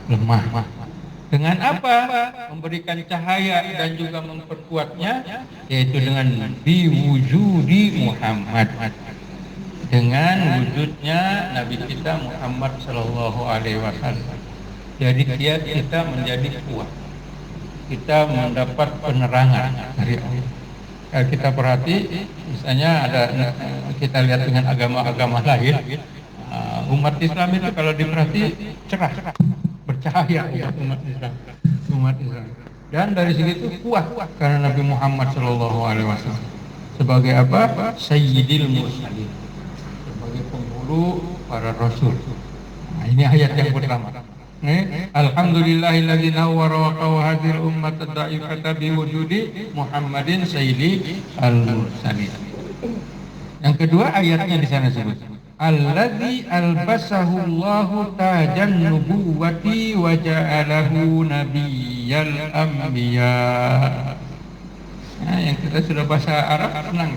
lemah. Dengan apa? Memberikan cahaya dan juga memperkuatnya, yaitu dengan biwujudi Muhammad, dengan wujudnya Nabi kita Muhammad Sallallahu Alaihi Wasallam. Jadi kita menjadi kuat, kita mendapat penerangan dari Allah. Kalau kita perhati, misalnya kita lihat dengan agama-agama lain, umat Islam itu kalau diperhati cerah, bercahaya umat Islam. Dan dari segi itu kuat karena Nabi Muhammad Shallallahu Alaihi Wasallam sebagai apa? Sayyidil Mursalin, sebagai penghulu para rasul. Nah, ini ayat yang pertama. Alhamdulillahilladzi nawwara wa qawhadil ummat ad-da'ifata biwujudi Muhammadin sayyidi al-mursalin. Yang kedua ayatnya di sana sebut alladzi albasahu Allahu tajan nubuwati wa ja'alahu nabiyyal anbiya. Nah, yang kita sudah bahasa Arab senang.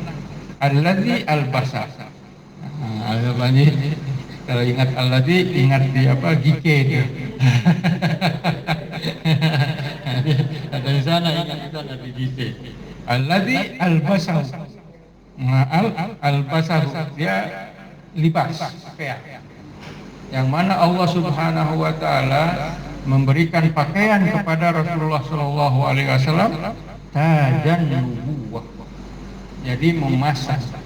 Alladzi albasa. Kalau ingat alladzi ingat di apa? Gike dia. Ada di sana ingat di sana di Gike. Alladzi albasahu. Al-basahu dia libas pakaian, yang mana Allah Subhanahu wa taala memberikan pakaian kepada Rasulullah Shallallahu Alaihi Wasallam tajan nubuwah. Jadi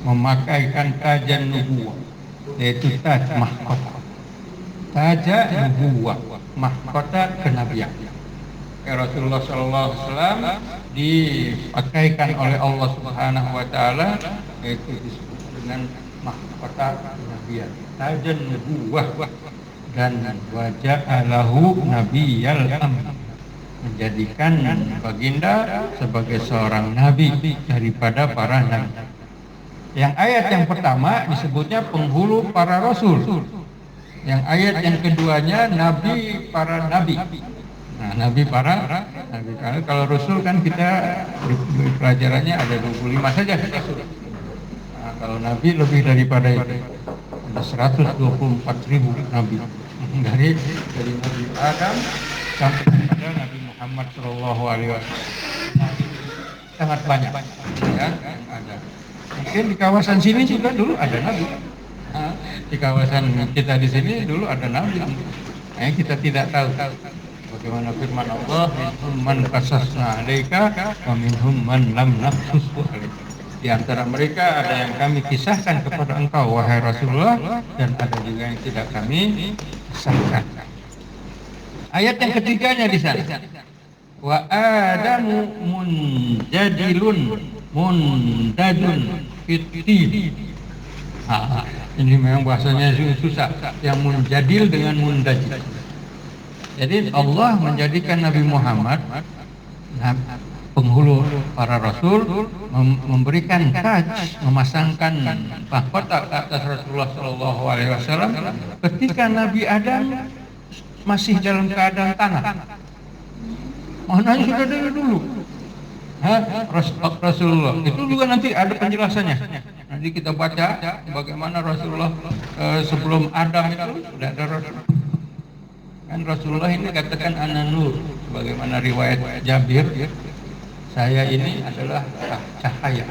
memakaikan tajan nubuwah, yaitu taj mahkota, taja nubuwah, mahkota kenabian. Rasulullah Shallallahu Alaihi Wasallam dipakaikan oleh Allah Subhanahu wa taala, yaitu disebut dengan mahkota kenabian, tajan nubuwah, dan waja'alahu nabiyyal anbiya, menjadikan baginda sebagai seorang nabi daripada para nabi. Yang ayat yang pertama disebutnya penghulu para rasul. Yang ayat yang keduanya nabi para nabi. Nah, nabi para nabi. Kalau rasul kan kita di pelajarannya ada 25 saja. Nah, kalau nabi lebih daripada itu. Ada 124.000 nabi. Dari Nabi Adam sampai kepada Nabi Muhammad Shallallahu Alaihi Wasallam. Sangat banyak ya yang ada. Mungkin di kawasan sini juga dulu ada nabi. Nah, di kawasan kita di sini dulu ada nabi. Kita tidak tahu. Bagaimana firman Allah, minhum man qasasna 'alaika wa minhum man lam naqsushu 'alaika. Di antara mereka ada yang kami kisahkan kepada engkau wahai Rasulullah, dan ada juga yang tidak kami kisahkan. Ayat yang ketiganya di sana. Wa adamu mundadun fitin. Ini memang bahasanya susah. Yang munjadil dengan mundajil. Jadi Allah menjadikan Nabi Muhammad penghulu para rasul, memberikan taj, memasangkan mahkota atas Rasulullah Shallallahu Alaihi Wasallam ketika Nabi Adam masih dalam keadaan tanah. Maknanya sudah dari dulu. Rasulullah itu juga nanti ada penjelasannya. Nanti kita baca bagaimana Rasulullah sebelum Adam itu sudah ada Rasul. Kan Rasulullah ini katakan ana nur, sebagaimana riwayat Jabir, saya ini adalah cahaya.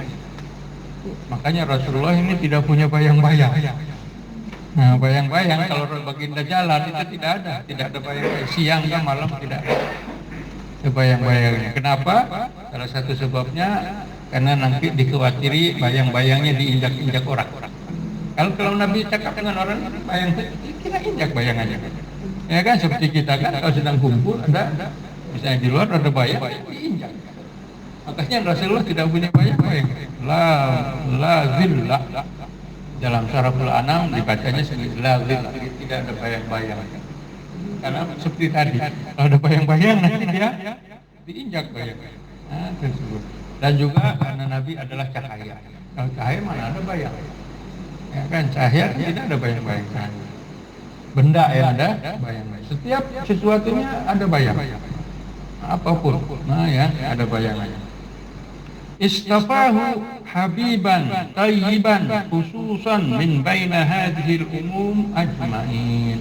Makanya Rasulullah ini tidak punya bayang-bayang. Nah, bayang-bayang kalau baginda jalan itu tidak ada bayang-bayang, siang dan malam tidak ada bayang-bayangnya. Kenapa? Salah satu sebabnya karena nanti dikhawatiri bayang-bayangnya diinjak-injak orang. Kalau Nabi cakap dengan orang, bayang kita injak bayangannya. Ya kan seperti kita kan kalau sedang kumpul ada misalnya di luar ada bayang diinjak. Makanya Rasulullah tidak punya bayang-bayang. La zillah. Dalam Surah Al-An'am dibacanya sebagai la zillah, tidak ada bayang-bayang. Karena seperti tadi, kalau ada bayang-bayang nanti dia diinjak bayang. Nah, tersebut. Dan juga karena Nabi adalah cahaya. Kalau cahaya mana ada bayang? Ya kan cahaya tidak ada bayang-bayang. Benda yang ada bayang-bayang. Setiap sesuatunya ada bayang. Apapun, nah ya ada bayangannya. Istafahu habiban tayyiban khususan min baina hadhil umum ajma'in.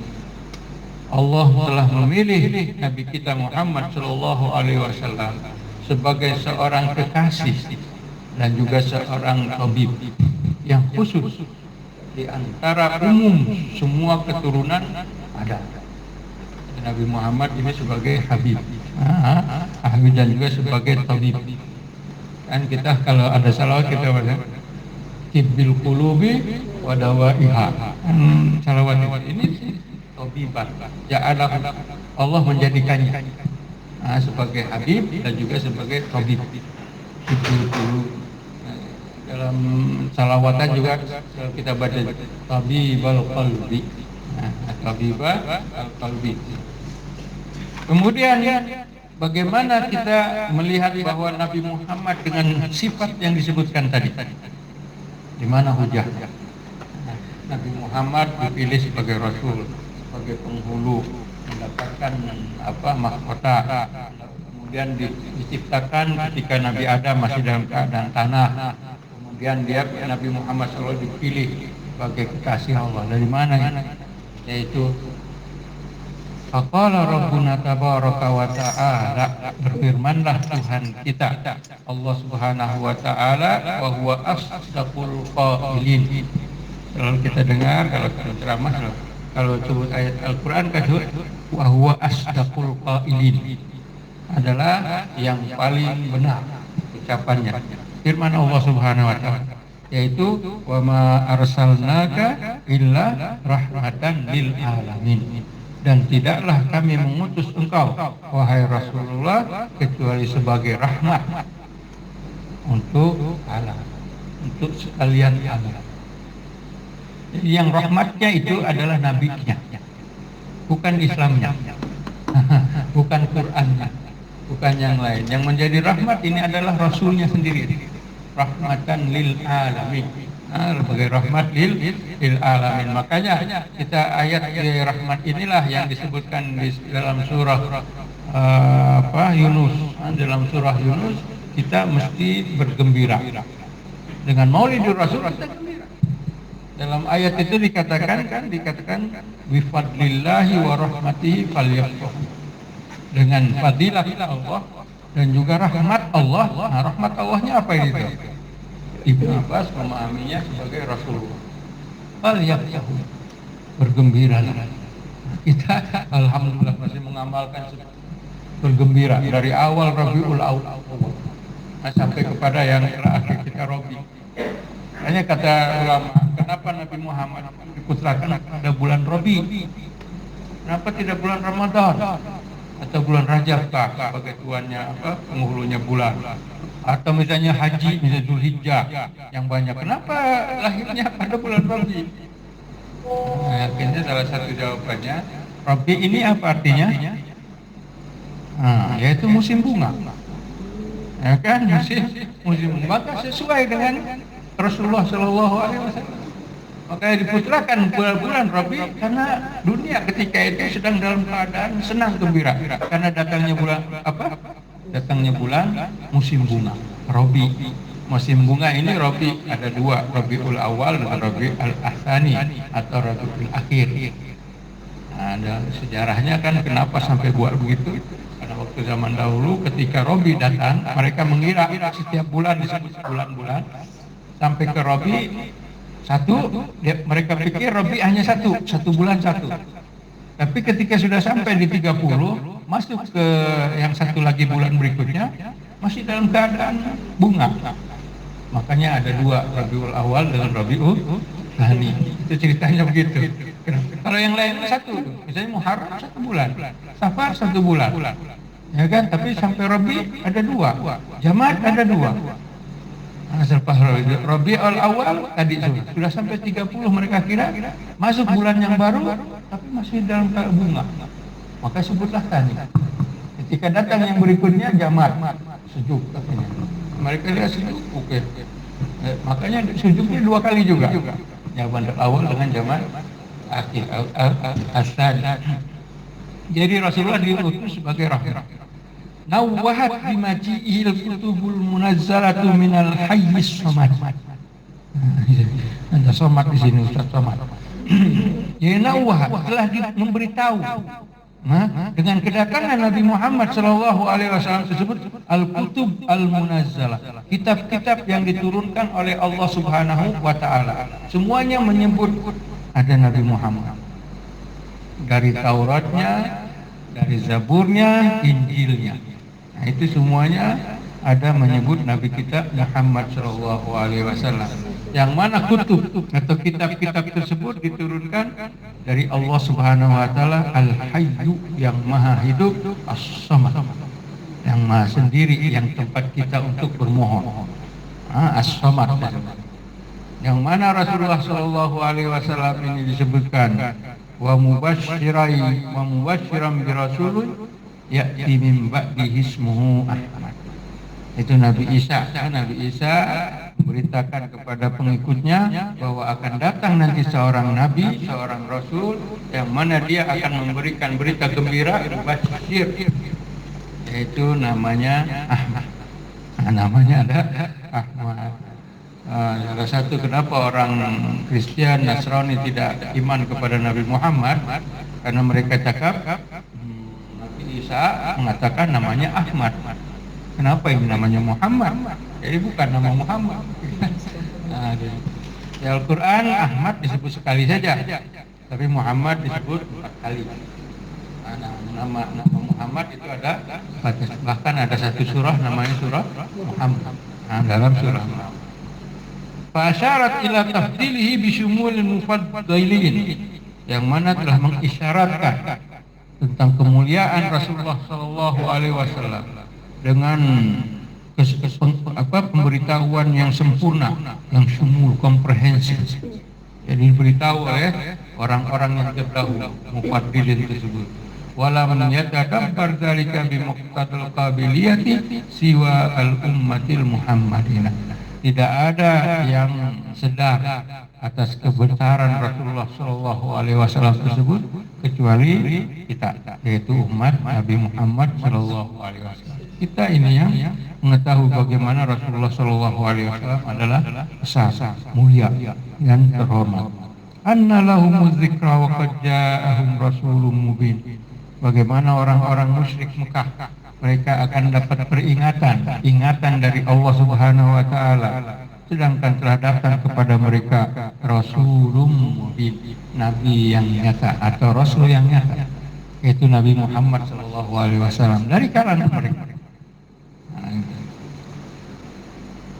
Allah telah memilih Nabi kita Muhammad Shallallahu Alaihi Wasallam sebagai seorang kekasih dan juga seorang tabib yang khusus di antara umum semua keturunan ada. Nabi Muhammad ini sebagai Habib, Habib dan juga sebagai tabib. Kan kita kalau ada salawat kita baca Tibbil qulubi wa dawaiha. Salawat ini tabiban. Ja'alah Allah menjadikannya sebagai Habib dan juga sebagai tabib. Tibbil qulub. Dalam salawatan juga kita baca tabibal qalbi. Tabibal qalbi. Kemudian bagaimana kita melihat bahwa Nabi Muhammad dengan sifat yang disebutkan tadi? Di mana hujahnya? Nabi Muhammad dipilih sebagai Rasul, sebagai penghulu, mendapatkan mahkota. Kemudian diciptakan ketika Nabi Adam masih dalam keadaan tanah. Kemudian Nabi Muhammad SAW dipilih sebagai kekasih Allah. Dari mana ya? Yaitu Faqala Rabbuna tabaraka wa ta'ala, berfirmanlah Tuhan kita Allah Subhanahu wa ta'ala, wa huwa asdaqul qailin. Kalau kita dengar, kalau ceramah, kalau sebut ayat Al-Quran kan wa huwa asdaqul qailin, adalah yang paling benar ucapannya. Firman Allah Subhanahu wa ta'ala yaitu wa ma arsalnaka illa rahmatan lil alamin, dan tidaklah kami mengutus engkau wahai Rasulullah kecuali sebagai rahmat untuk alam, untuk sekalian alam. Jadi yang rahmatnya itu adalah nabinya, bukan Islamnya, bukan Qurannya, bukan yang lain. Yang menjadi rahmat ini adalah Rasulnya sendiri, rahmatan lil alamin, sebagai rahmat lil alamin. Makanya kita ayat rahmat inilah yang disebutkan di dalam surah Yunus. Dalam surah Yunus kita mesti bergembira dengan Maulidur Rasul. Kita gembira. Dalam ayat itu dikatakan bifadlillahi wa rahmatihi falyafrahu, dengan fadilah Allah dan juga rahmat Allah. Nah, rahmat Allahnya apa itu? Ibnu Abbas memahaminya sebagai Rasulullah. Falyafrahu, bergembira. Kita alhamdulillah masih mengamalkan bergembira dari awal Rabiul Awwal sampai kepada yang terakhir kita Rabi. Hanya kata ulama, kenapa Nabi Muhammad diputrakan pada bulan Rabi? Kenapa tidak bulan Ramadan atau bulan Rajab sebagai tuannya penghulunya bulan? Atau misalnya haji, misalnya Dzulhijjah yang banyak. Kenapa lahirnya pada bulan Rabi? Nah, akhirnya salah satu jawabannya, Rabi ini apa artinya? Yaitu musim bunga. Ya kan, musim bunga, maka sesuai dengan Rasulullah Shallallahu Alaihi Wasallam. Makanya diputrakan bulan Rabi karena dunia ketika itu sedang dalam keadaan senang gembira karena datangnya bulan Datangnya bulan musim bunga, Rabi. Musim bunga ini Rabi ada dua, Rabiul Awal dan Rabiul Atsani atau Rabiul Akhir. Nah, dan sejarahnya kan kenapa sampai buat begitu? Karena waktu zaman dahulu ketika Rabi datang, mereka mengira setiap bulan disebut bulan-bulan sampai ke Rabi satu, mereka pikir Rabi hanya satu bulan satu. Tapi ketika sudah sampai di 30, masuk ke yang satu lagi bulan berikutnya, masih dalam keadaan bunga. Makanya ada dua, Rabiul Awal dengan Rabiul Tsani. Itu ceritanya begitu. Kalau yang lain satu, misalnya Muharram 1 bulan, Safar 1 bulan, ya kan? Tapi sampai Rabi ada 2, Jamad ada 2. Selepas Rabiul Awal tadi sudah sampai 30, mereka kira masuk bulan yang baru, tapi masih dalam keadaan bunga. Maka sebutlah Tsani. Ketika datang yang berikutnya Jamad, sejuk katanya. Mereka lihat sejuk, oke. Makanya sejuknya 2 kali juga. Jamad awal dengan Jamad akhir asal. Jadi Rasulullah diutus sebagai rahmat. Nawwahat bimaji'il kutubul munazzalatu minal hayyis somad. Ada somad di sini, Ustaz Somad. Yenauha telah memberitahu. Nah, dengan kedatangan Nabi Muhammad Shallallahu Alaihi Wasallam tersebut al-kutub al-munazzalah, kitab-kitab yang diturunkan oleh Allah Subhanahu Wa Taala, semuanya menyebut ada Nabi Muhammad. Dari Tauratnya, dari Zaburnya, Injilnya. Nah, itu semuanya ada menyebut Nabi kita Muhammad Shallallahu Alaihi Wasallam. Yang mana kutub atau kitab-kitab tersebut diturunkan dari Allah Subhanahu Wa Taala Al-Hayyu, yang maha hidup, As-Samad, yang maha sendiri, yang tempat kita untuk bermohon. As-Samad. Yang mana Rasulullah Shallallahu Alaihi Wasallam ini disebutkan wa mubasysyiran bi rasulun ya'ti min ba'dihi ismuhu Ahmad. Itu Nabi Isa. Nabi Isa memberitakan kepada pengikutnya bahwa akan datang nanti seorang nabi, seorang rasul, yang mana dia akan memberikan berita gembira, basyir, yaitu namanya Ahmad. Namanya ada Ahmad. Salah satu kenapa orang Kristen, Nasrani tidak iman kepada Nabi Muhammad, karena mereka cakap Nabi Isa mengatakan namanya Ahmad. Kenapa ini namanya Muhammad? Jadi bukan nama Muhammad. Di Al-Quran Ahmad disebut sekali saja, tapi Muhammad disebut 4 kali. Nama Muhammad itu ada, bahkan ada satu surah namanya surah Muhammad. Dalam surah Muhammad. Fasyarat ila tafdilihi bisyumulil mufaddalin, yang mana telah mengisyaratkan tentang kemuliaan Rasulullah Sallallahu Alaihi Wasallam dengan pemberitahuan yang sempurna, yang syumul, komprehensif. Jadi diberitahu oleh orang-orang yang terdahulu, mufaddilin tersebut. Walam yatadabbar dzalika bi muqtadal qabiliyati siwa al-ummatil Muhammadinah. Tidak ada yang sedar atas kebenaran Rasulullah Shallallahu Alaihi Wasallam tersebut kecuali kita, yaitu umat Nabi Muhammad Shallallahu Alaihi Wasallam. Kita ini yang mengetahui bagaimana Rasulullah Shallallahu Alaihi Wasallam adalah besar, mulia, dan terhormat. Anna lahumuz dzikra wa qad ja'ahum rasulun mubin. Bagaimana orang-orang musyrik Mekah, mereka akan dapat ingatan dari Allah Subhanahu Wa Taala, sedangkan telah datang kepada mereka rasulun mubin, nabi yang nyata atau rasul yang nyata, yaitu Nabi Muhammad Shallallahu Alaihi Wasallam dari kalangan mereka.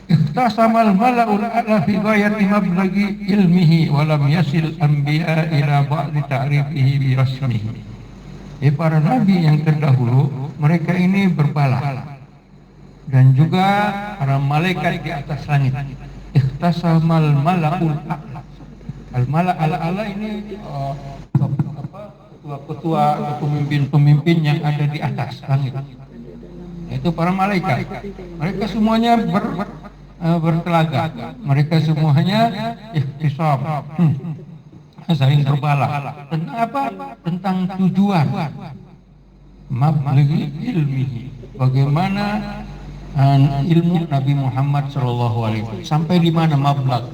Ikhtasamal mala'ul a'la fi ghayati mablaghi ilmihi wa lam yasil anbiya ila ba'di ta'rifihi bi rasmihi. Para nabi yang terdahulu, mereka ini berbala, dan juga para malaikat di atas langit. Ikhtasamal mala'ul a'la. Al-mala' al-a'la ini ketua-ketua atau pemimpin-pemimpin yang ada di atas langit. Itu para malaikat. Mereka semuanya bertelaga. Mereka semuanya ikhtisam, saling berbala. Tentang apa? Tentang tujuan. Mablaghi ilmihi. Bagaimana ilmu Nabi Muhammad Shallallahu Alaihi Wasallam, sampai di mana mablag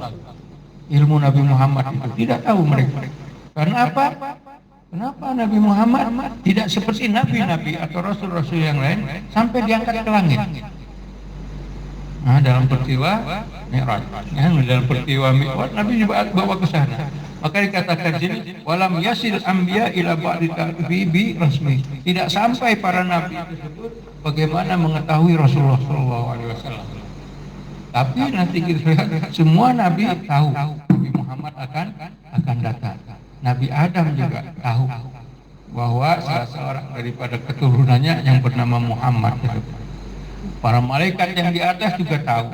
ilmu Nabi Muhammad itu tidak tahu mereka. Karena apa? Kenapa Nabi Muhammad tidak seperti nabi-nabi atau rasul-rasul yang lain sampai diangkat ke langit? Dalam peristiwa Mi'raj, dalam peristiwa Mi'raj Nabi juga bawa ke sana. Maka dikatakan sini walam yasil anbiya ila ba'di ta'rifi rasmi. Tidak sampai para nabi tersebut bagaimana mengetahui Rasulullah sallallahu alaihi wasallam. Tapi nanti kita lihat semua nabi tahu Nabi Muhammad akan datang. Nabi Adam juga tahu bahwa salah seorang daripada keturunannya yang bernama Muhammad. Para malaikat yang di atas juga tahu.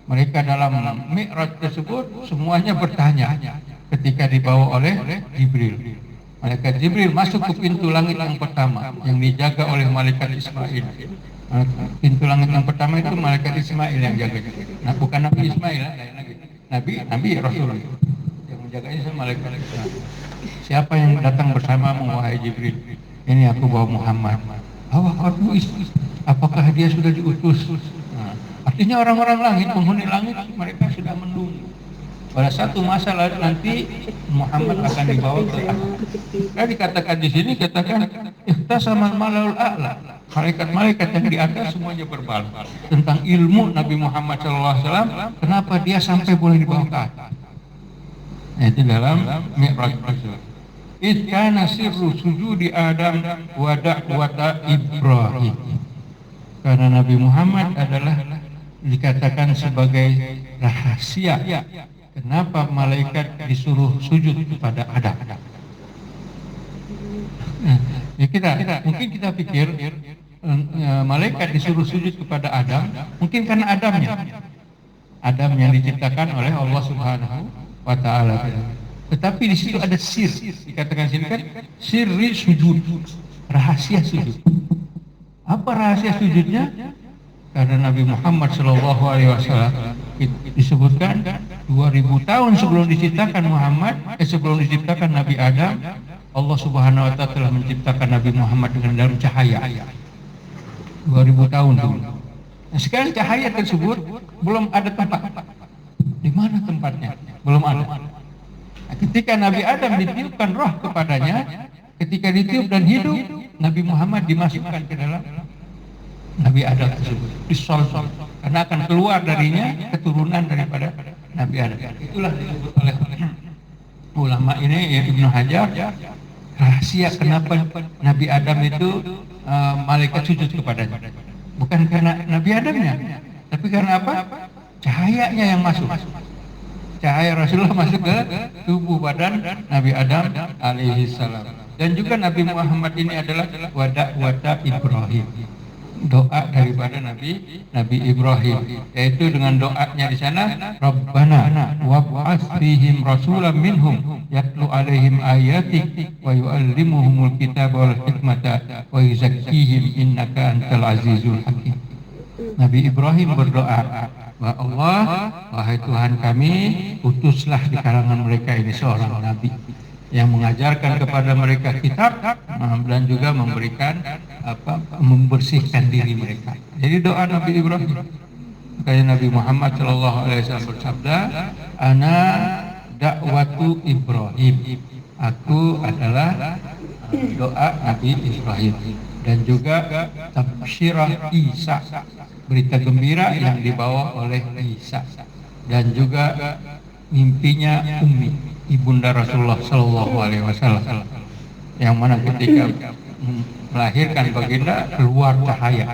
Mereka dalam Mi'raj tersebut semuanya bertanya ketika dibawa oleh Jibril. Malaikat Jibril masuk ke pintu langit yang pertama yang dijaga oleh malaikat Ismail. Pintu langit yang pertama itu malaikat Ismail yang jaga. Nah, bukan Nabi Ismail, lain lagi. Nabi Rasul yang menjaganya sama malaikat Ismail. Siapa yang datang bersamamu wahai Jibril? Ini aku bawa Muhammad. Apakah dia sudah diutus? Artinya orang-orang langit, penghuni langit, mereka sudah menunggu Pada satu masa nanti Muhammad akan dibawa ke atas. Dikatakan di sini katakan ihtasamal malaul a'la. Malaikat-malaikat yang di atas semuanya berbalas tentang ilmu Nabi Muhammad SAW. Kenapa dia sampai boleh dibawa ke atas? Nah, itu dalam Mi'raj tersebut. Kana sirru sujudi Adam wa da'wata Ibrahim. Karena Nabi Muhammad adalah dikatakan sebagai rahasia. Kenapa malaikat disuruh sujud kepada Adam? Ya mungkin kita pikir malaikat disuruh sujud kepada Adam, mungkin karena Adam yang diciptakan oleh Allah Subhanahu wa Ta'ala. Tetapi di situ ada sir, dikatakan sini kan sirri sujud, rahasia sujud. Apa rahasia sujudnya? Karena Nabi Muhammad SAW disebutkan 2000 tahun sebelum diciptakan sebelum diciptakan Nabi Adam, Allah Subhanahu wa Ta'ala telah menciptakan Nabi Muhammad dengan dalam cahaya 2000 tahun dulu. Nah, sekarang cahaya tersebut belum ada tempat. Di mana tempatnya? Belum ada. Nah, ketika Nabi Adam ditiupkan roh kepadanya, ketika ditiup dan hidup, Nabi Muhammad dimasukkan ke dalam Nabi Adam tersebut, disol-sol, karena akan keluar darinya keturunan daripada Nabi Adam. Itulah disebut oleh ulama ini ya, Ibnu Hajar, rahasia kenapa Nabi Adam itu malaikat sujud kepadanya. Bukan karena Nabi Adamnya, tapi karena apa? Cahayanya yang masuk. Cahaya Rasulullah masuk ke tubuh badan Nabi Adam alaihi salam. Dan juga Nabi Muhammad ini adalah wada Ibrahim, doa daripada Nabi Ibrahim, yaitu dengan doanya di sana, Rabbana wab'ats fihim rasulan minhum yatlu alaihim ayatik wa yu'allimuhumul kitaba wal hikmata wa yuzakkihim innaka antal azizul hakim. Nabi Ibrahim berdoa, "Ya Allah, wahai Tuhan kami, utuslah di kalangan mereka ini seorang nabi yang mengajarkan kepada mereka kitab dan juga memberikan membersihkan diri mereka." Jadi doa Nabi Ibrahim. Kayak Nabi Muhammad SAW bersabda, "Ana dakwatu Ibrahim." Aku adalah doa Nabi Ibrahim. Dan juga tabsyirah Isa, berita gembira yang dibawa oleh Isa. Dan juga mimpinya Ummi, ibunda Rasulullah SAW, yang mana ketika melahirkan baginda keluar cahaya.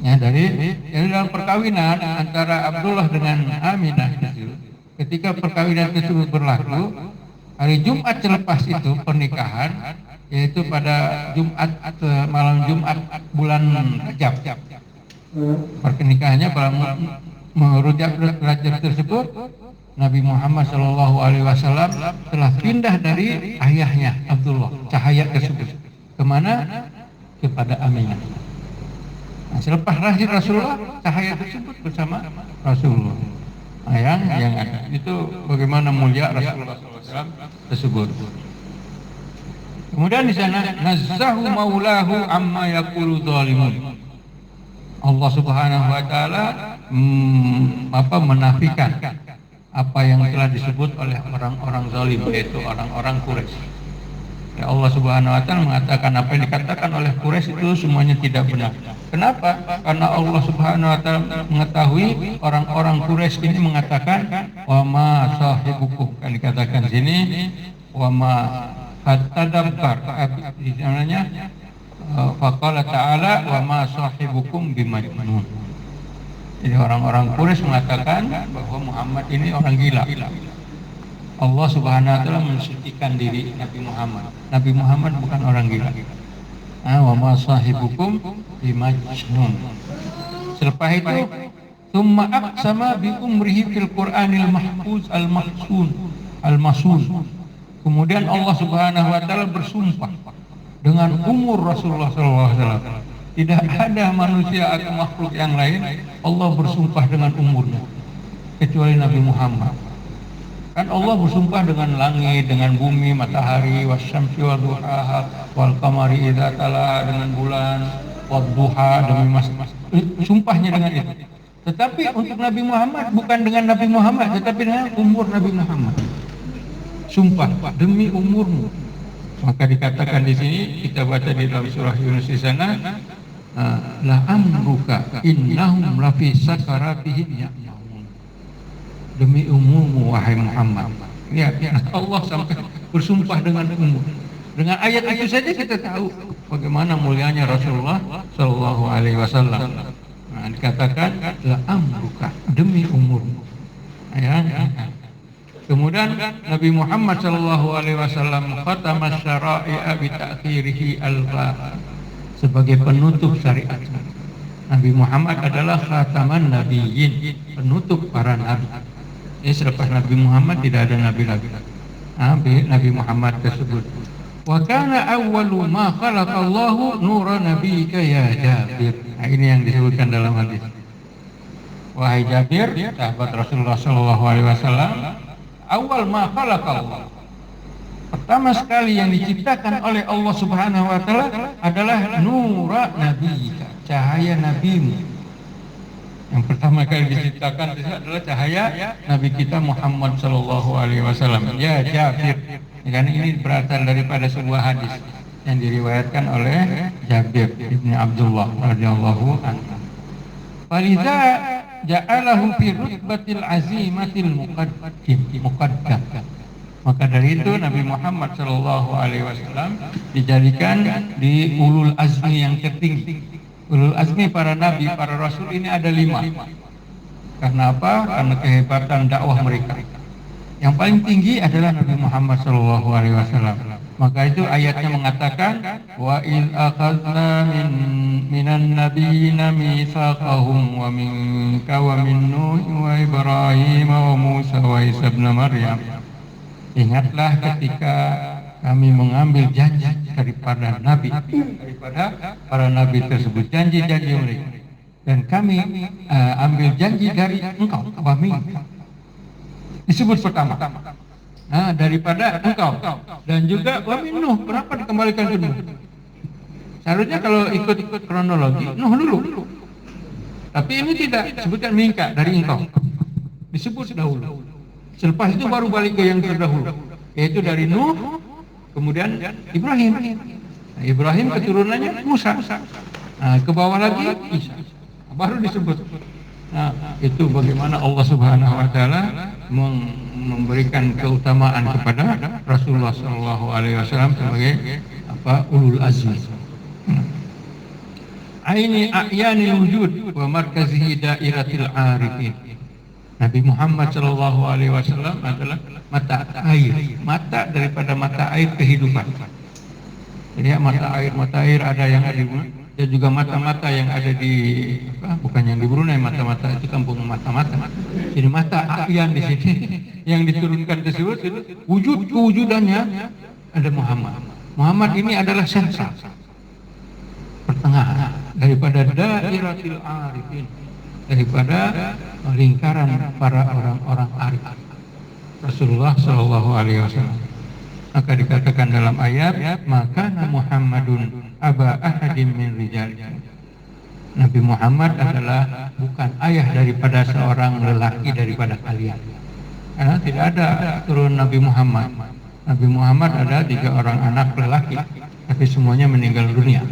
Dari dalam perkawinan antara Abdullah dengan Aminah itu, ketika perkawinan tersebut berlaku, hari Jumat selepas itu pernikahan, yaitu pada malam Jumat bulan Rajab. Pernikahannya pada Rajab tersebut, Nabi Muhammad SAW telah pindah dari ayahnya Abdullah, cahaya tersebut kemana? Kepada Aminah. Nah, selepas lahir Rasulullah, cahaya tersebut bersama Rasulullah. Nah, yang ada itu bagaimana mulia Rasulullah SAW tersebut. Kemudian di sana, nazzahu maulahu amma yaqulu zalimun. Allah Subhanahu wa Ta'ala menafikan apa yang telah disebut oleh orang-orang zalim, yaitu orang-orang Quraisy. Ya, Allah Subhanahu wa Ta'ala mengatakan apa yang dikatakan oleh Quraisy itu semuanya tidak benar. Kenapa? Karena Allah Subhanahu wa Ta'ala mengetahui orang-orang Quraisy ini mengatakan wa ma sahibukum, kan dikatakan sini wa ma hatadabbar, namanya faqala ta'ala wa ma sahibukum bimajnun. Jadi orang-orang Quraisy mengatakan bahwa Muhammad ini orang gila. Allah Subhanahu wa Ta'ala mensucikan diri Nabi Muhammad. Nabi Muhammad bukan orang gila. Wa ma sahibukum bimajnun. Selepas itu, tsumma aqsama bi umrihi fil Qur'anil mahfuz al-masun. Kemudian Allah Subhanahu wa Ta'ala bersumpah dengan umur Rasulullah SAW. Tidak ada manusia atau makhluk yang lain Allah bersumpah dengan umurnya kecuali Nabi Muhammad. Kan Allah bersumpah dengan langit, dengan bumi, matahari, wasyamsi wadduhaha, wal qamari idza tala, dengan bulan, wadduha, demi mas. Sumpahnya dengan itu. Tetapi untuk Nabi Muhammad bukan dengan Nabi Muhammad, tetapi dengan umur Nabi Muhammad. Sumpah demi umurmu. Maka dikatakan di sini, kita baca di dalam surah Yunus di sana, la amruka innahum lafi sakaratihim ya'maun. Demi umurmu wahai Muhammad. Ya, Allah sampai bersumpah dengan umur. Dengan ayat itu saja kita tahu bagaimana mulianya Rasulullah Shallallahu Alaihi Wasallam. Nah, dikatakan la amruka, demi umurmu. Ya. Kemudian Nabi Muhammad Shallallahu Alaihi Wasallam khatama syara'i'a bi ta'khirihi al-fa, sebagai penutup syariat. Nabi Muhammad adalah khataman nabiyyin, penutup para nabi. Ini selepas Nabi Muhammad tidak ada nabi lagi. Nabi Muhammad tersebut. Wa kana awwalu ma khalaqallahu nura nabiyyika ya Jabir. Nah, ini yang disebutkan dalam hadis. Wahai Jabir, sahabat Rasulullah Shallallahu Alaihi Wasallam, awal ma khalaqallah, pertama sekali yang diciptakan oleh Allah Subhanahu Wa Taala adalah nura nabiyyika, cahaya nabimu. Yang pertama kali diciptakan itu adalah cahaya Nabi kita Muhammad Shallallahu Alaihi Wasallam. Ya Jabir, karena ini berasal daripada sebuah hadis yang diriwayatkan oleh Jabir ibni Abdullah radhiyallahu anhu. Faliza ja'alahu fi rutbatil azimatil muqaddam. Maka dari itu Nabi Muhammad Shallallahu Alaihi Wasallam dijadikan di ulul azmi yang tertinggi. Ulul azmi para nabi, para rasul ini ada 5. Karena apa? Karena kehebatan dakwah mereka. Yang paling tinggi adalah Nabi Muhammad Shallallahu Alaihi Wasallam. Maka itu ayatnya mengatakan, wa in akhadna minan nabiyina mitsaqahum wa minka wa min Nuh wa Ibrahim wa Musa wa Isa ibn Maryam. Ingatlah ketika kami mengambil janji daripada nabi, daripada para nabi tersebut, janji-janji mereka, dan kami ambil janji dari engkau, wa minka. Disebut pertama. Nah, daripada engkau, dan juga wa min Nuh. Kenapa dikembalikan ke Nuh? Seharusnya kalau ikut kronologi Nuh dulu. Tapi ini tidak, sebutkan minka, dari engkau. Disebut dahulu. Selepas itu baru balik ke yang terdahulu, yaitu dari Nuh, kemudian Ibrahim. Nah, Ibrahim keturunannya Musa. Nah, ke bawah lagi Isa. Baru disebut. Nah, itu bagaimana Allah Subhanahu Wa Taala memberikan keutamaan kepada Rasulullah Shallallahu Alaihi Wasallam sebagai ulul azmi. Aini a'yanil wujud wa markazihi dairatil arifin. Nabi Muhammad Shallallahu Alaihi Wasallam adalah mata air, mata daripada mata air kehidupan. Jadi mata air ada yang ada di Brunei, dan juga mata-mata yang ada di bukan yang di Brunei, mata-mata itu kampung mata-mata. Jadi mata a'yan di sini yang diturunkan tersebut, kewujudannya ada Muhammad. Muhammad ini adalah sentral, pertengahan daripada dairatil arifin, daripada lingkaran para orang-orang arif, Rasulullah Shallallahu Alaihi Wasallam. Maka dikatakan dalam ayat, maka Muhammadun aba ahadim min rijalikum. Nabi Muhammad adalah bukan ayah daripada seorang lelaki daripada kalian. Karena tidak ada turun Nabi Muhammad. Nabi Muhammad ada 3 orang anak lelaki, tapi semuanya meninggal dunia.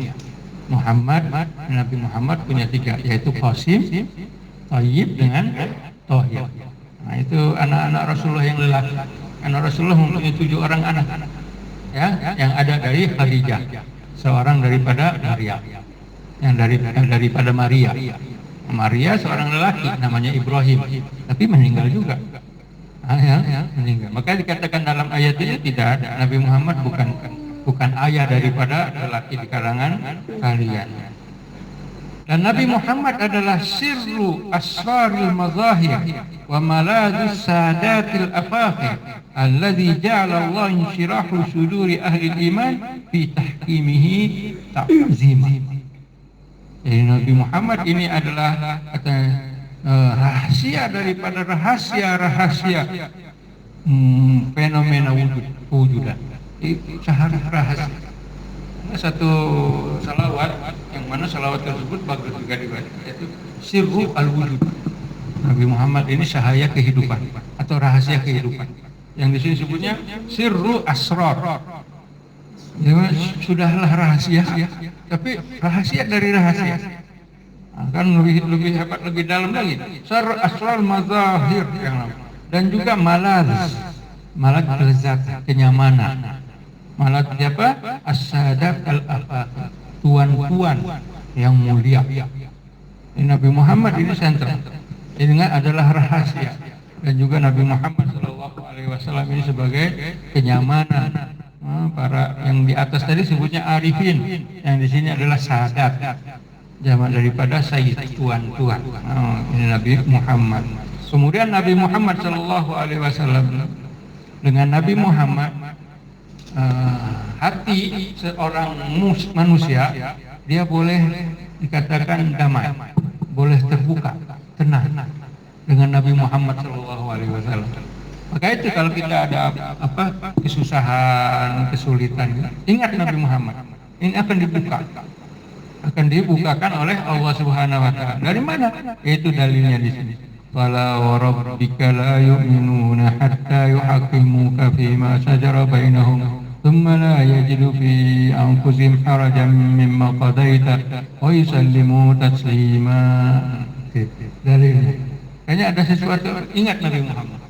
Nabi Muhammad punya 3, yaitu Qasim, Thayyib dengan Thohir. Nah, itu anak-anak Rasulullah yang lelaki. Anak Rasulullah mempunyai 7 orang anak, ya, yang ada dari Khadijah, seorang daripada Maria, yang daripada Maria. Maria seorang lelaki namanya Ibrahim, tapi meninggal juga. Meninggal. Maka dikatakan dalam ayat ini tidak ada, Nabi Muhammad bukan ayah daripada lelaki di kalangan kalian. Dan Nabi Muhammad adalah sirru asraril mazahir wa maladus sadatil afakhir alladhi ja'ala Allah insyirahu suduri ahli iman fi tahkimihi ta'zima. Jadi Nabi Muhammad ini adalah rahasia daripada rahasia fenomena wujudan. Itu rahasia. Satu salawat yang mana salawat tersebut bagus juga dibaca, yaitu sirru al-wujud. Nabi Muhammad ini cahaya kehidupan atau rahasia kehidupan. Yang di sini sebutnya sirru asrar. Ya, sudahlah rahasia, tapi rahasia dari rahasia. Nah, kan lebih hebat, lebih dalam lagi. Sir asrar mazahir yang lama. Dan juga malaz lezat, kenyamanan. Malaz siapa? As-sadat al-afaq, tuan-tuan yang mulia. Ini Nabi Muhammad ini sentral. Ini adalah rahasia. Dan juga Nabi Muhammad SAW ini sebagai kenyamanan. Para yang di atas tadi sebutnya arifin, yang di sini adalah sadat, jamak daripada sayyid, tuan-tuan. Ini Nabi Muhammad. Kemudian Nabi Muhammad SAW, dengan Nabi Muhammad hati seorang manusia dia boleh dikatakan damai, boleh terbuka, tenang dengan Nabi Muhammad SAW. Maka itu kalau kita ada kesusahan, kesulitan, ingat Nabi Muhammad. Ini akan dibukakan oleh Allah Subhanahu wa taala. Dari mana? Itu dalilnya di sini. Fala wa rabbika la yu'minuna hatta yuhaqqimuka fima shajara bainahum thumma la yajidu fi anfusihim harajan mimma qadaita wa yusallimu taslima. Dalilnya. Kayaknya ada sesuatu, ingat Nabi Muhammad.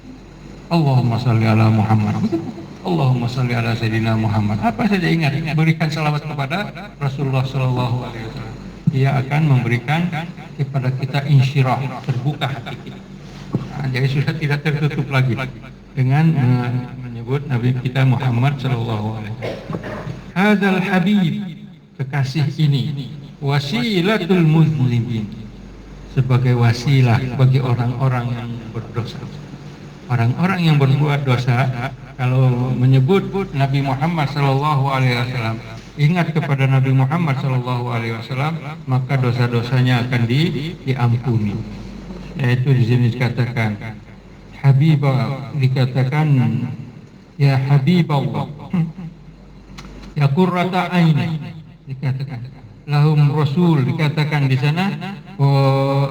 Allahumma salli ala Muhammad. Allahumma salli ala Sayyidina Muhammad. Apa saja ingat, berikan salawat kepada Rasulullah Sallallahu Alaihi Wasallam. Dia akan memberikan kepada kita insyirah, terbuka hati kita. Jadi sudah tidak tertutup lagi dengan menyebut Nabi kita Muhammad Sallallahu Alaihi Wasallam. Hadzal Habib, kekasih ini, wasilatul muslimin, sebagai wasilah bagi orang-orang yang berdosa. Orang-orang yang berbuat dosa, kalau menyebut Nabi Muhammad Sallallahu Alaihi Wasallam, ingat kepada Nabi Muhammad Sallallahu Alaihi Wasallam, maka dosa-dosanya akan diampuni. Yaitu di sini dikatakan Habibah, dikatakan ya Habiballah, ya Qurrata Aini, dikatakan lahum Rasul, dikatakan di sana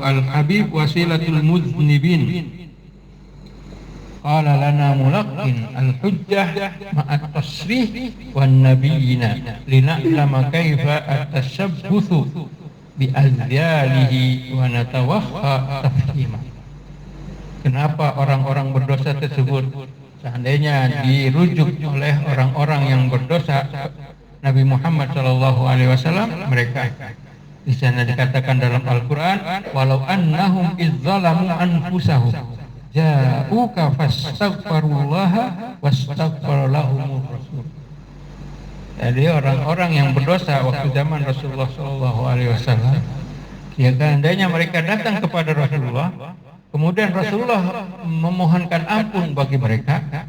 Al Habib wasilatul muznibin. Qala lana mulaqqin al-hujjah ma'at tasrih wan nabiyina lina'lama kaifa at-tashabbuthu bi azyalihi wa natawaffa tafhima. Kenapa orang-orang berdosa tersebut seandainya dirujuk oleh orang-orang yang berdosa Nabi Muhammad sallallahu alaihi wasallam, mereka di sana dikatakan dalam Al-Qur'an walau annahum izzalamu anfusahum ja'uka fastaghfirullaha wastaghfara lahumur rasul. Jadi orang-orang yang berdosa waktu zaman Rasulullah Shallallahu Alaihi Wasallam, ya seandainya mereka datang kepada Rasulullah, kemudian Rasulullah memohonkan ampun bagi mereka,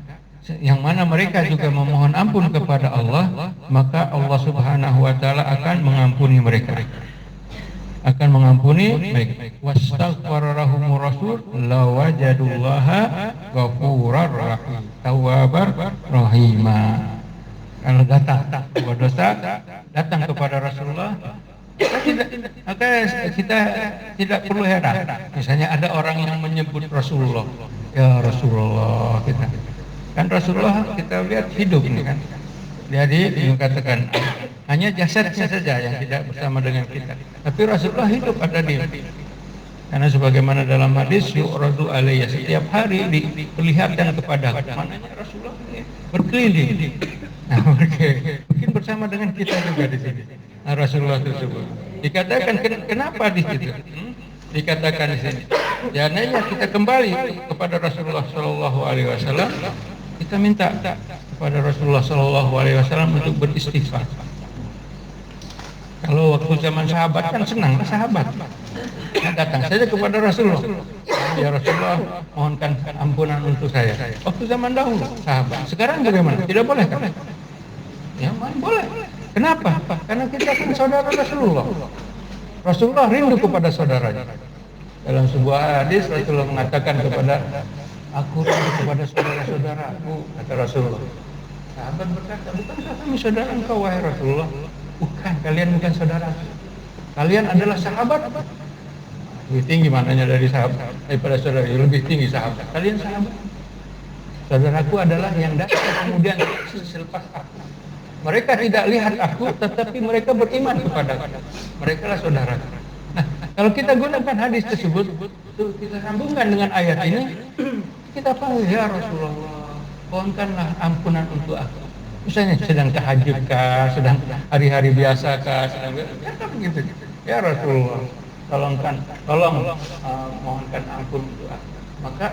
yang mana mereka juga memohon ampun kepada Allah, maka Allah Subhanahu Wa Taala akan mengampuni mereka. Akan mengampuni mereka. Wastaghfara lahumur rasul lawajadullaha ghafurar rahim, tawwabar rahima. Kalau datang berdosa, datang kepada Rasulullah, kita tidak perlu heran. Misalnya ada orang yang menyebut Rasulullah, ya Rasulullah, kita kan Rasulullah kita lihat hidup ini kan. Jadi dikatakan hanya jasadnya saja yang tidak bersama dengan kita. Tapi Rasulullah hidup, ada dia. Karena sebagaimana dalam hadis yu'radu alayya, setiap hari diperlihatkan kepada mananya Rasulullah berkeliling. Nah, mungkin bersama dengan kita juga di sini. Nah, Rasulullah tersebut dikatakan kenapa di situ? Dikatakan di sini. Jangannya kita kembali kepada Rasulullah Shallallahu Alaihi Wasallam, kita minta kepada Rasulullah Shallallahu Alaihi Wasallam untuk beristighfar. Kalau waktu zaman sahabat kan senang sahabat, datang saja kepada Rasulullah, ya Rasulullah mohonkan ampunan untuk saya. Waktu zaman dahulu sahabat. Sekarang bagaimana? Tidak boleh kan? Ya boleh. Kenapa? Karena kita kan saudara Rasulullah. Rasulullah rindu kepada saudaranya. Dalam sebuah hadis Rasulullah mengatakan kepada aku rindu kepada saudara-saudaraku, kata Rasulullah. Sahabat berkata, bukankah kami saudara engkau wahai Rasulullah? Bukan, kalian bukan saudara. Kalian adalah sahabat. Lebih tinggi mananya dari sahabat daripada saudara, lebih tinggi sahabat. Kalian sahabat. Saudaraku adalah yang datang kemudian selepas aku. Mereka tidak lihat aku, tetapi mereka beriman kepada aku. Mereka lah saudara. Nah, kalau kita gunakan hadis tersebut, kita sambungkan dengan ayat ini, kita panggil, ya Rasulullah, mohonkanlah ampunan untuk aku. Misalnya sedang tahajud kah, sedang hari-hari biasa kah, sedang begitu. Ya Rasulullah, tolong mohonkan ampun untuk aku. Maka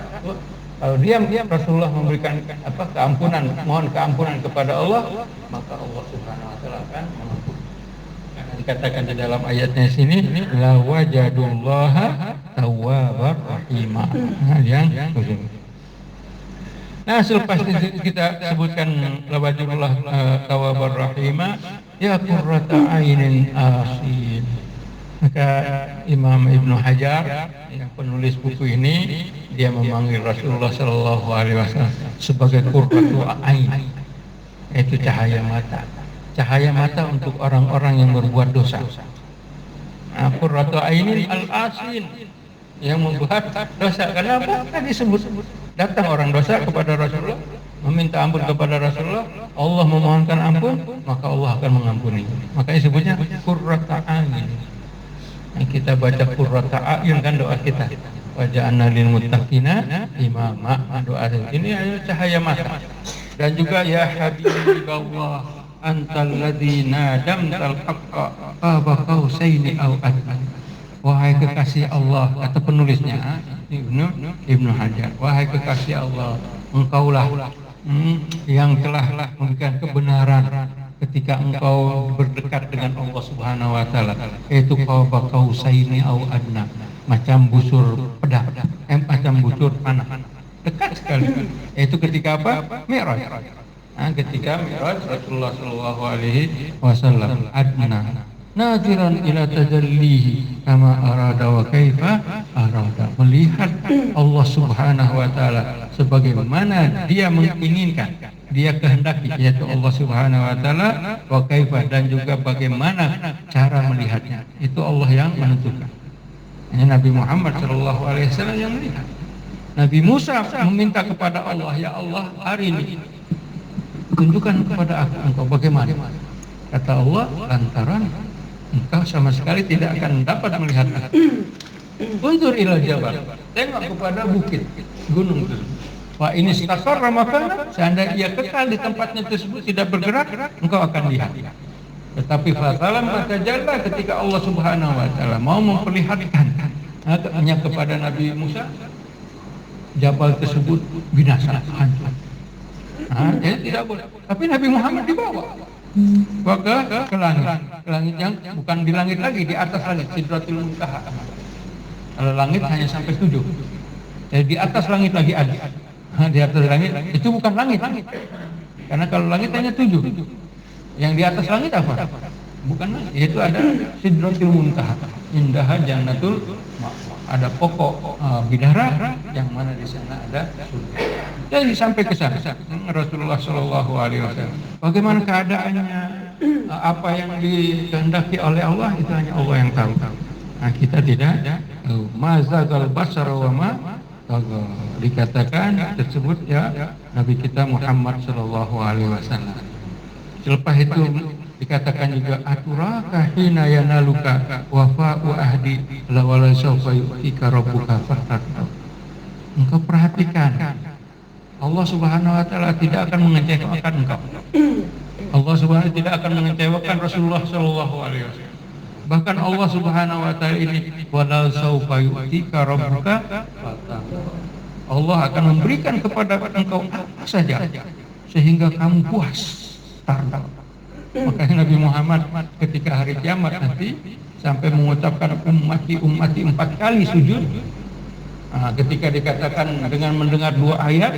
kalau dia Rasulullah memberikan keampunan, mohon keampunan kepada Allah, maka Allah Subhanahu wa taala akan mengampuni. Karena dikatakan di dalam ayatnya sini, la wajadullaha tawwabar rahimah. Nah, selepas kita sebutkan la wajadullah tawwabar rahimah, ya qurrata ainin asin. Maka Imam Ibnu Hajar, yang penulis buku ini, dia memanggil Rasulullah Shallallahu Alaihi Wasallam sebagai qurratu ain, yaitu cahaya mata untuk orang-orang yang berbuat dosa. Nah, qurratu ainin al-asin, yang membuat dosa. Kenapa? Tadi disebut datang orang dosa kepada Rasulullah, meminta ampun kepada Rasulullah, Allah memohonkan ampun, maka Allah akan mengampuni. Makanya sebutnya qurratu ain. Kita baca qurrata a'yun kan doa kita, wa ja'alna lil muttaqina imama, doa ini adalah cahaya mata. Dan juga ya habiballah antal ladzi nadamtal haqqa qaba qausaini aw adna. Wahai kekasih Allah, kata penulisnya Ibnu Hajar, wahai kekasih Allah, engkaulah yang telah memberikan kebenaran ketika engkau berdekat dengan Allah Subhanahu wa taala, yaitu qaba qausaini au adna, macam busur pedang, macam busur panah, dekat sekali. Yaitu ketika apa? Mi'raj. Nah, ketika Mi'raj Rasulullah sallallahu alaihi wasallam adna naziran ila tajallihi kama arada wa kaifa arada, melihat Allah Subhanahu wa taala sebagaimana dia menginginkan, dia kehendaki, yaitu Allah Subhanahu wa taala, wa kaifa, dan juga bagaimana cara melihatnya, itu Allah yang menentukan. Ini Nabi Muhammad sallallahu alaihi wasallam yang melihat. Nabi Musa meminta kepada Allah, ya Allah, hari ini tunjukkan kepada aku engkau bagaimana. Kata Allah, lantaran engkau sama sekali tidak akan dapat melihat aku. Unzur ilal jabal, tengok kepada bukit, gunung itu. Wah, ini istaqarra makana, seandainya ia kekal di tempatnya tersebut tidak bergerak, engkau akan lihat. Tetapi fasalam fatajalla, ketika Allah Subhanahu wa taala mau memperlihatkan hanya kepada Nabi Musa, jabal tersebut binasa, hancur. Jadi tidak boleh. Tapi Nabi Muhammad dibawa ke langit yang bukan di langit lagi, di atas langit, Sidratul Muntaha. Kalau langit hanya sampai 7. Jadi di atas langit lagi ada. Di atas langit itu bukan langit. Karena kalau langit hanya 7. Yang di atas langit apa? Bukan langit. Yaitu ada Sidratul Muntaha. Indaha Jannatul Ma'wa. Ada pokok bidara yang mana di sana ada surga. Jadi sampai ke sana Rasulullah Shallallahu Alaihi Wasallam. Bagaimana keadaannya, apa yang dikehendaki oleh Allah, itu hanya Allah yang tahu. Nah, kita tidak tahu. Mazagal basara wa ma taga. Dikatakan tersebut ya Nabi kita Muhammad Shallallahu Alaihi Wasallam. Selepas itu dikatakan juga aturaka hina yanaluka wafa'u ahdi lawala sawfa yu'tika rabbuka fahtaqta. Engkau perhatikan, Allah Subhanahu wa taala tidak akan mengecewakan engkau. Allah Subhanahu tidak akan mengecewakan Rasulullah sallallahu alaihi wasallam. Bahkan Allah Subhanahu wa taala ini wala sawfa yu'tika rabbuka fahtaqta. Allah akan memberikan kepada engkau apa saja sehingga kamu puas, tardal. Makanya Nabi Muhammad ketika hari kiamat nanti sampai mengucapkan ummati 4 kali sujud. Ketika dikatakan dengan mendengar 2 ayat,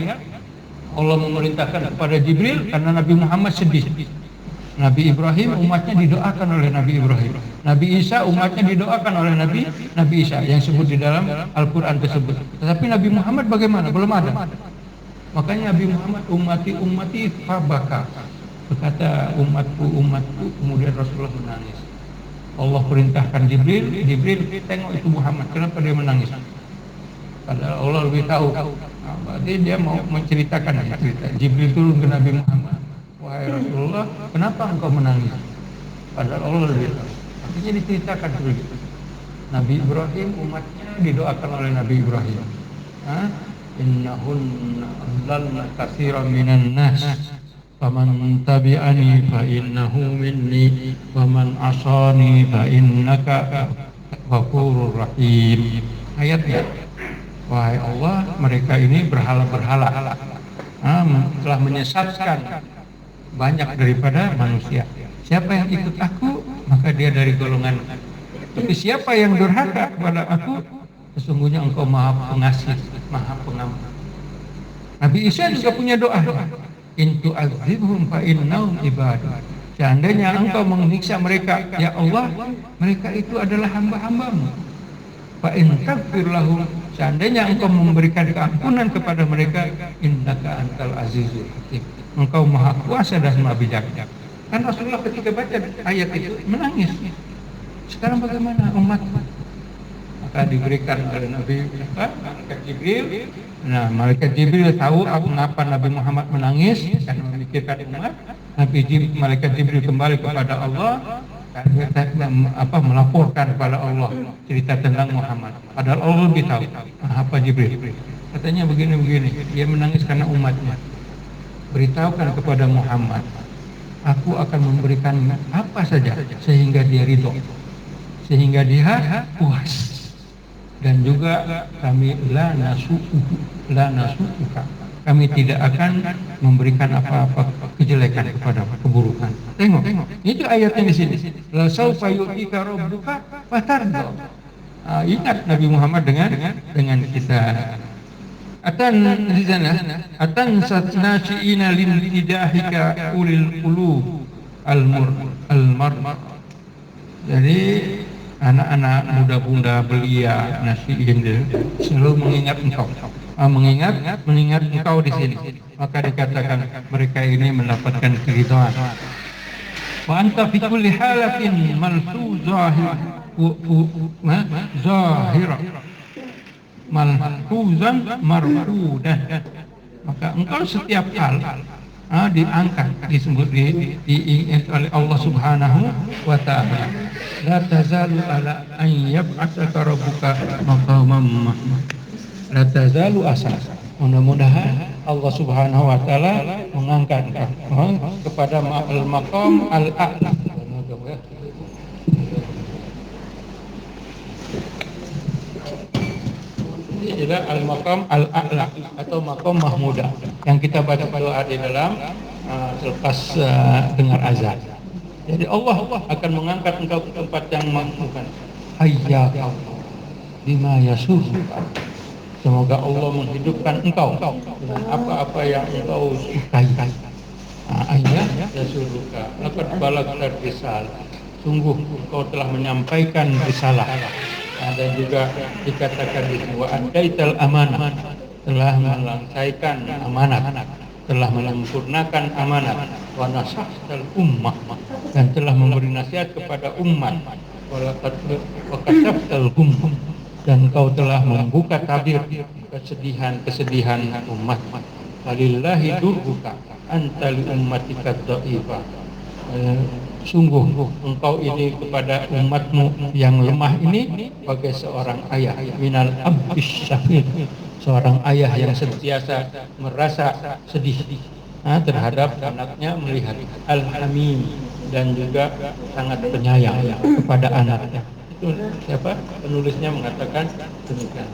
Allah memerintahkan kepada Jibril karena Nabi Muhammad sedih. Nabi Ibrahim umatnya didoakan oleh Nabi Ibrahim. Nabi Isa umatnya didoakan oleh Nabi Isa yang disebut di dalam Al-Quran tersebut. Tetapi Nabi Muhammad bagaimana? Belum ada. Makanya Nabi Muhammad ummati fabaka. Berkata umatku, kemudian Rasulullah menangis. Allah perintahkan Jibril tengok itu Muhammad, kenapa dia menangis? Padahal Allah lebih tahu. Nah, berarti dia mau menceritakan cerita. Jibril turun ke Nabi Muhammad, wahai Rasulullah, kenapa engkau menangis? Padahal Allah lebih tahu. Artinya diceritakan dulu. Nabi Ibrahim, umatnya didoakan oleh Nabi Ibrahim. Innahunna adlalna katsiran minan nas. Faman tabi'ani fa innahu minni wa man asani fa innaka ghafurur rahim. Ayatnya, wahai Allah, mereka ini berhala-berhala, telah menyesatkan banyak daripada manusia. Siapa yang ikut aku, maka dia dari golongan. Tapi siapa yang durhaka kepada aku, sesungguhnya engkau maha pengasih, maha pengampun. Nabi Isa juga punya doa. In tu'adzibhum fa innahum ibadu. Seandainya engkau menyiksa mereka, ya Allah, mereka itu adalah hamba-hambamu. Fa in taghfir lahum, seandainya engkau memberikan keampunan kepada mereka, innaka antal azizul hakim. Engkau maha kuasa dan maha bijaksana. Kan Rasulullah ketika baca ayat itu menangis. Sekarang bagaimana umat? Maka diberikan oleh Nabi Malaikat Jibril. Nah, Malaikat Jibril tahu mengapa Nabi Muhammad menangis karena memikirkan umat. Malaikat Jibril kembali kepada Allah melaporkan kepada Allah cerita tentang Muhammad. Padahal Allah lebih tahu. Apa Jibril? Katanya begini-begini. Dia menangis karena umatnya. Beritahukan kepada Muhammad, aku akan memberikan apa saja sehingga dia ridho, sehingga dia puas. Dan juga kami la nasu'uka, kami tidak akan memberikan apa-apa kejelekan kepada keburukan. Tengok, itu ayatnya di sini. La saufa yu'tika rabbuka fatarda. Ingat Nabi Muhammad dengan kita. Di sana satnashiina lil idahika ulil qulub al-mar. Jadi anak-anak muda-muda belia nasihin selalu mengingat engkau, mengingat engkau di sini. Maka dikatakan mereka ini mendapatkan keridhaan. Wa anta fi kulli halatin malfuzahira malfuzan marfudan. Maka engkau setiap hal diangkat, disebut diingat oleh Allah Subhanahu wa ta'ala. La tazalu ala an yab'atsaka rabbuka maqaman mahmud. La tazalu asa. Mudah-mudahan Allah Subhanahu wa ta'ala mengangkat kepada al-maqam al-a'la. Ini adalah al-maqam al-a'la atau maqam mahmudah yang kita baca doa di dalam selepas dengar azan. Jadi Allah akan mengangkat engkau ke tempat yang mahmudah. Hayya bima yasuruka. Semoga Allah menghidupkan engkau dengan apa-apa yang engkau sukai. Hayya yasuruka. Laqad balagta risalah. Sungguh engkau telah menyampaikan risalah. Dan juga dikatakan di sini wa adaital amanah, telah melaksaikan amanat, telah menyempurnakan amanat, wa nasahtal ummah, dan telah memberi nasihat kepada umat, wa kashaftal hum, dan kau telah membuka tabir kesedihan umat. Walillahi durruka anta li ummatika dhaifah. Sungguh engkau ini kepada umatmu yang lemah ini sebagai seorang ayah, minal abdis syafir, seorang ayah yang sentiasa merasa sedih terhadap anaknya, melihat al-hamim, dan juga sangat penyayang kepada anaknya. Itu siapa? Penulisnya mengatakan demikian.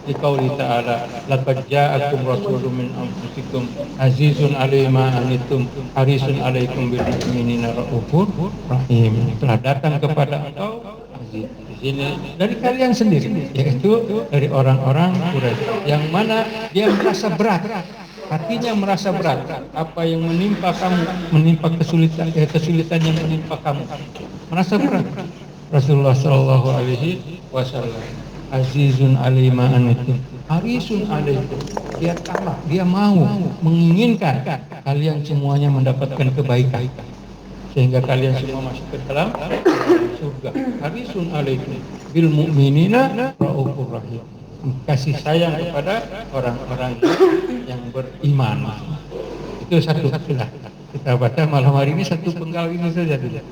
Di qauli ta'ala, laqad ja'akum rasulun min anfusikum azizun 'alaihi ma anittum harisun 'alaikum bil mu'minina raufur rahim. Telah datang kepada engkau aziz. Di sini dari kalian sendiri, yaitu dari orang-orang Quraisy, yang mana dia merasa berat, hatinya merasa berat apa yang menimpa kamu, menimpa kesulitan yang menimpa kamu, merasa berat. Rasulullah sallallahu alaihi wasallam azizun alaihi ma anittum harisun alaikum, dia tamak, dia mau menginginkan kalian semuanya mendapatkan kebaikan. sehingga kalian semua masuk ke dalam surga. Harisun alaikum bil mu'minina raufur rahim. Kasih sayang kepada orang-orang yang beriman. Itu satu sudah kita baca malam hari ini, satu penggal ini saja dulu.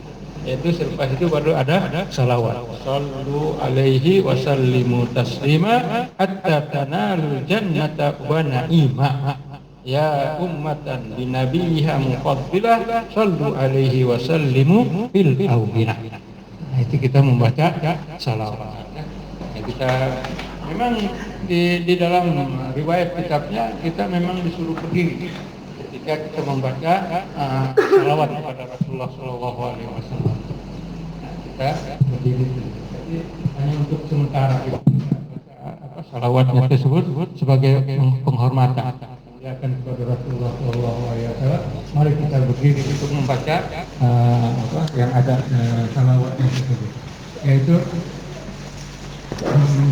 Yaitu selepas itu baru ada salawat. Sallu alaihi wa sallimu taslima hatta tanalul jannata wa na'ima. Ya ummatan binabiyha muqaddilah sallu alaihi wa sallimu bil awbinah. Nah, itu kita membaca salawat. Ya, kita memang di dalam riwayat kitabnya kita memang disuruh berdiri ketika kita membaca salawat kepada Rasulullah Shallallahu Alaihi Wasallam. Nah, kita berdiri. Jadi hanya untuk sementara salawatnya tersebut sebagai penghormatan akan kepada Rasulullah Shallallahu Alaihi Wasallam. Mari kita berdiri untuk membaca yang ada salawatnya tersebut, yaitu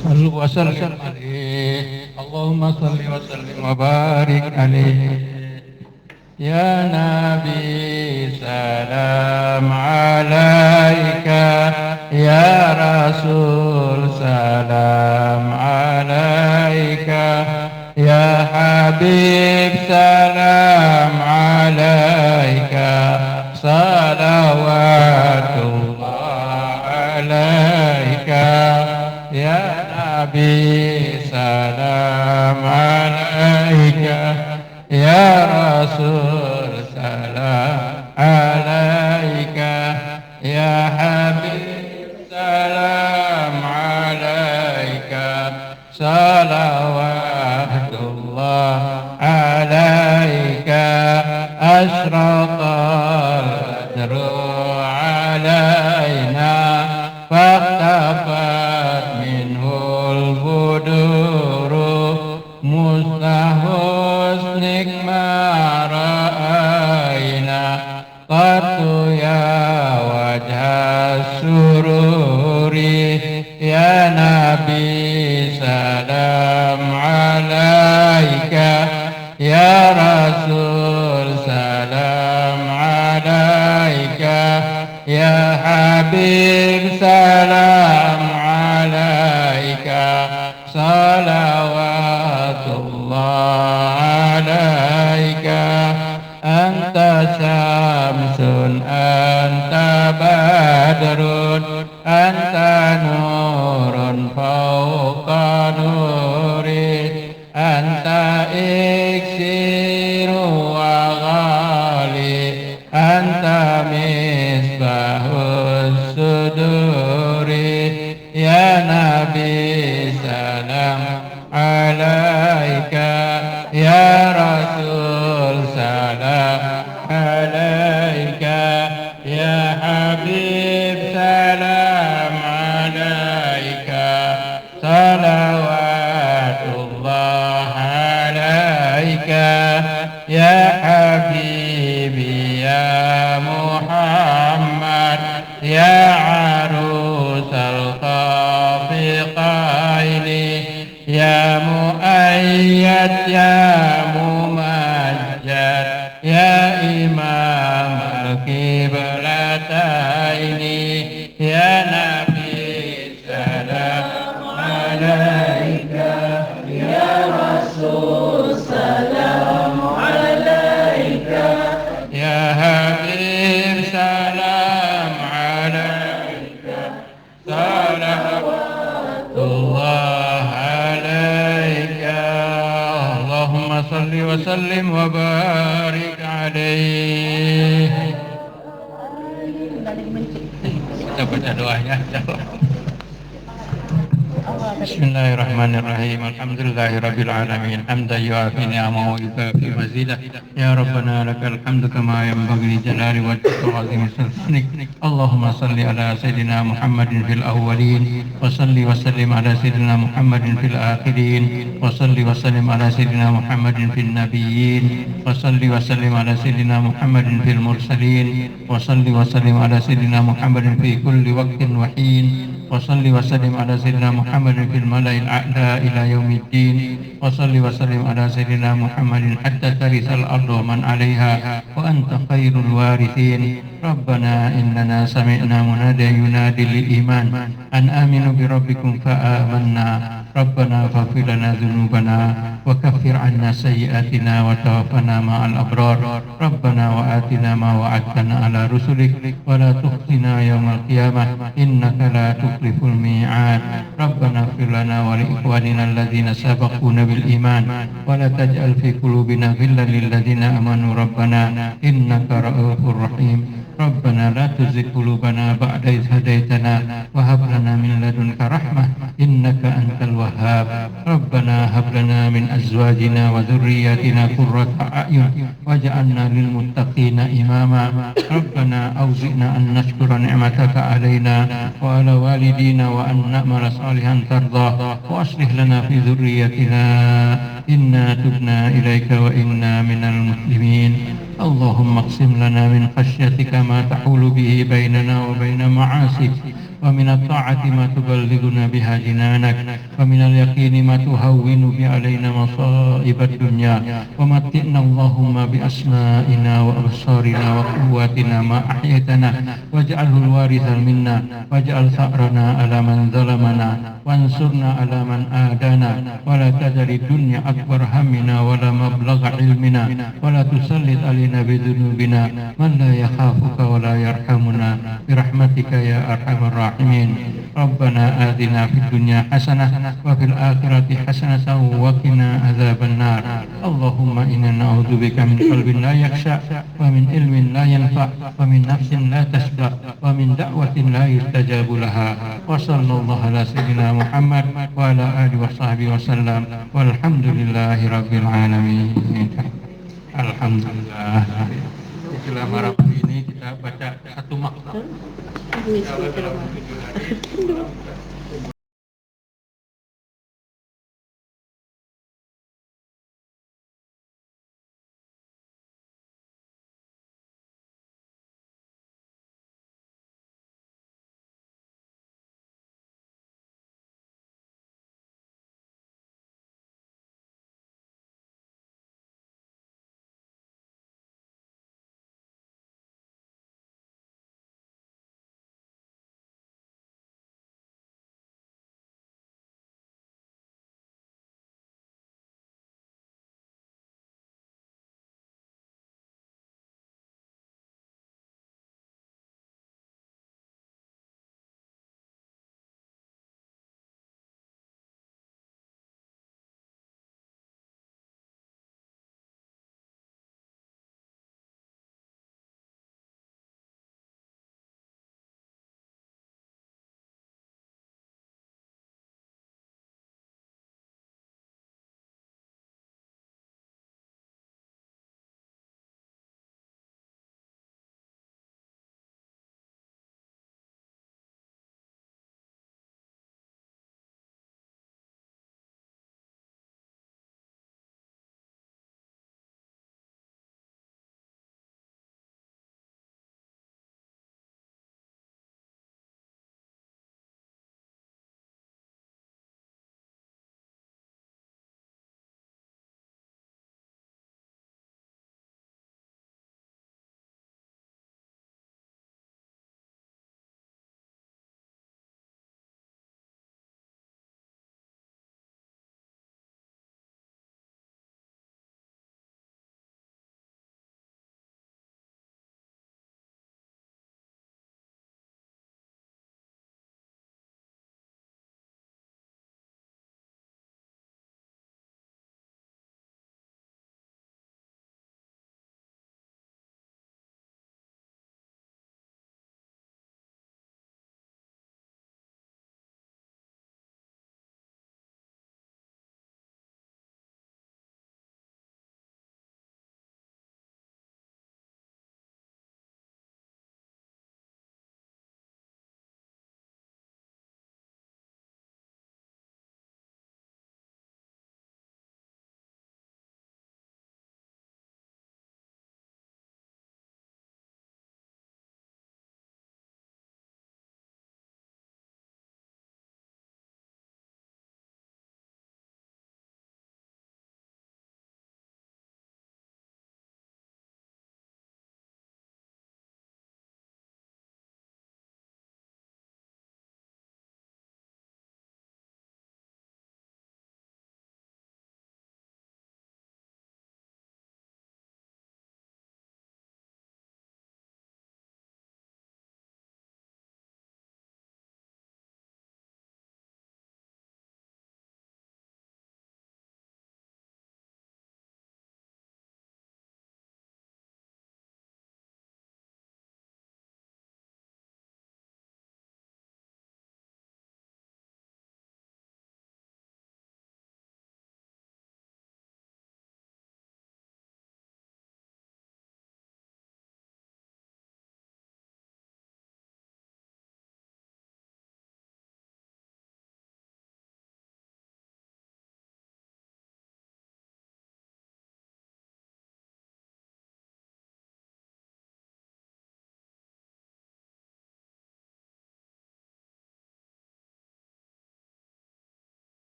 sallu wa sallim alaihi Allahumma salli wa sallim wa barik alaihi ya Nabi salam alaika ya Rasul salam alaika ya Habib salam alaika salawatullah alaika ya Nabi salam alaika ya Rasul salam alaika ya Habib salam alaika salawatullah alaika asraqal badru alaina faqtafat minhul buduru mustahusnik mara'aina qatu ya wajhas sururi ya Nabi salam alaika ya Rasul salam alaika ya Habib salam alaika salawatullah alaika anta syamsun anta badrun anta nurun fauqa nuri anta iksiru wa ghali anta misbahus suduri ya Nabi salam alaika ya Rasul salam alaika ya Habib salam alaika salawatullah alaika ya Habibi ya Muhammad ya arusal khafiqaini ya muayyad ya mumajjad ya imam al-qiblataini ya Nabi salam alaika ya Rasul salam alaika ya Habib salam alaika salawatullah alaika Allahumma salli wa sallim wa barik alaihi. Kita baca doanya. Bismillahirrahmanirrahim. Alhamdulillahirabbil alamin. Hamdan yu'afi ni'amahu wa yukafi mazidah. Ya Rabbana lakal hamdu kama yanbaghi li jalali wajhika wa 'azimi sultanik. Allahumma salli ala sayyidina Muhammadin fil awwalin wa salli wa sallim ala sayyidina Muhammadin fil akhirin wa salli wa sallim ala sayyidina Muhammadin fil nabiyyin wa salli wa sallim ala sayyidina Muhammadin fil mursalin wa salli wa sallim ala sayyidina Muhammadin fi kulli waqtin wa hin وصل وسلم على سيدنا محمد في الملأ الأعلى إلى يوم الدين وصل وسلم على سيدنا محمد حتى ترث الأرض ومن عليها وأنت خير الوارثين ربنا إننا سمعنا مناديا ينادي للإيمان أن آمنوا بربكم فآمنا ربنا فاغفر لنا ذنوبنا وكفر عنا سيئاتنا وتوفنا مع الأبرار ربنا وآتنا ما وعدتنا على رسلك ولا تخزنا يوم القيامة إنك لا تخلف الميعاد ربنا اغفر لنا ولإخواننا الذين سبقونا بالإيمان ولا تجعل في قلوبنا غلا للذين آمنوا ربنا إنك رؤوف رحيم ربنا لا تزغ قلوبنا بعد إذ هديتنا وهب لنا من لدنك رحمة إنك أنت الوهاب ربنا هب لنا من أزواجنا وذرياتنا قرة أعين واجعلنا للمتقين إماما ربنا أوزئنا أن نشكر نعمتك علينا وعلى والدينا وأن نعمل صالحا ترضاه وأصلح لنا في ذريتنا إنا تبنا إليك وإنا من المسلمين اللهم اقسم لنا من خشيتك ما تحول به بيننا وبين معاصيك ومن الطاعة ما تبلغنا بها جنانك ومن اليقين ما تهون به علينا مصائب الدنيا ومتئنا اللهم بأسمائنا وأبصارنا وقواتنا ما أحييتنا واجعله الوارث منا واجعل ثأرنا على من ظلمنا وانصرنا على من آدانا ولا تجعل الدنيا أكبر همنا ولا مبلغ علمنا ولا تسلط علينا بذنوبنا من لا يخافك ولا يرحمنا برحمتك يا أرحم الراحمين ربنا آتنا في الدنيا حسنة وفي الآخرة حسنة وقنا عذاب النار اللهم إنا نعوذ بك من قلب لا يخشع ومن علم لا ينفع ومن نفس لا تشبع ومن دعوة لا يستجاب لها وصلى الله على سيدنا محمد وعلى آله وصحبه وسلم والحمد لله رب العالمين. Alhamdulillah. Selama Ramadhan ini kita baca satu makna.